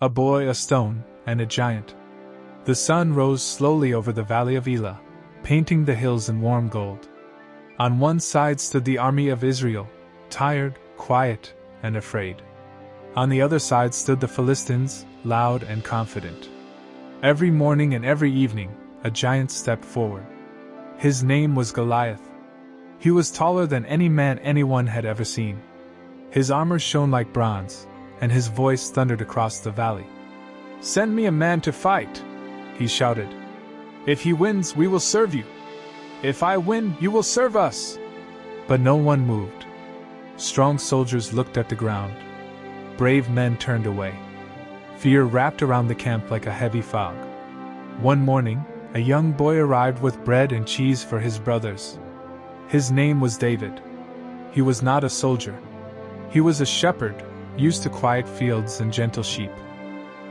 a boy, a stone, and a giant. The sun rose slowly over the valley of Elah, painting the hills in warm gold. On one side stood the army of Israel, tired, quiet, and afraid. On the other side stood the Philistines, loud and confident. Every morning and every evening, a giant stepped forward. His name was Goliath. He was taller than any man anyone had ever seen. His armor shone like bronze, and his voice thundered across the valley. "Send me a man to fight," he shouted. "If he wins, we will serve you. If I win, you will serve us." But no one moved. Strong soldiers looked at the ground. Brave men turned away. Fear wrapped around the camp like a heavy fog. One morning, a young boy arrived with bread and cheese for his brothers. His name was David. He was not a soldier. He was a shepherd, used to quiet fields and gentle sheep.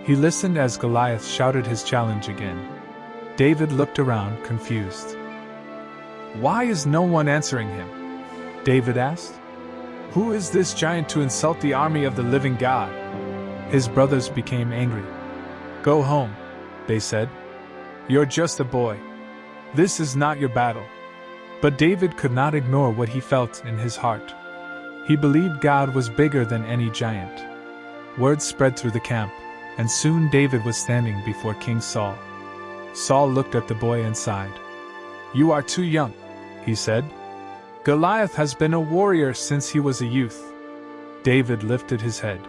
He listened as Goliath shouted his challenge again. David looked around, confused. "Why is no one answering him?" David asked. "Who is this giant to insult the army of the living God?" His brothers became angry. "Go home," they said. "You're just a boy. This is not your battle." But David could not ignore what he felt in his heart. He believed God was bigger than any giant. Word spread through the camp, and soon David was standing before King Saul. Saul looked at the boy and sighed. "You are too young," he said. "Goliath has been a warrior since he was a youth." David lifted his head.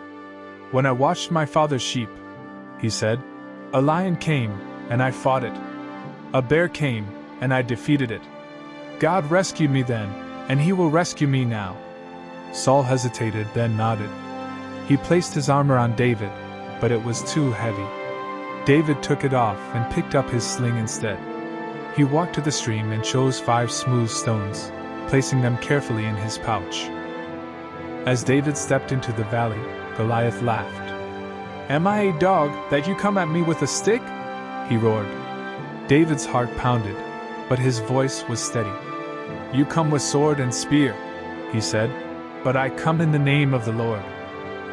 "When I watched my father's sheep," he said, "a lion came, and I fought it. A bear came, and I defeated it. God rescued me then, and he will rescue me now." Saul hesitated, then nodded. He placed his armor on David, but it was too heavy. David took it off and picked up his sling instead. He walked to the stream and chose 5 smooth stones, placing them carefully in his pouch. As David stepped into the valley, Goliath laughed. "Am I a dog that you come at me with a stick?" he roared. David's heart pounded, but his voice was steady. "You come with sword and spear," he said, "but I come in the name of the Lord.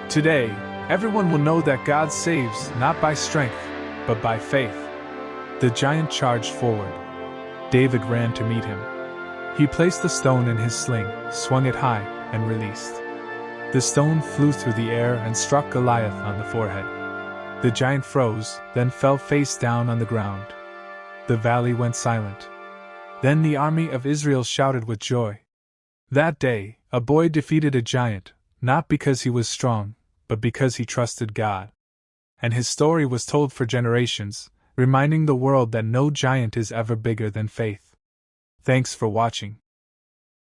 Today, everyone will know that God saves not by strength, but by faith." The giant charged forward. David ran to meet him. He placed the stone in his sling, swung it high, and released. The stone flew through the air and struck Goliath on the forehead. The giant froze, then fell face down on the ground. The valley went silent. Then the army of Israel shouted with joy. That day, a boy defeated a giant, not because he was strong, but because he trusted God. And his story was told for generations, reminding the world that no giant is ever bigger than faith. Thanks for watching.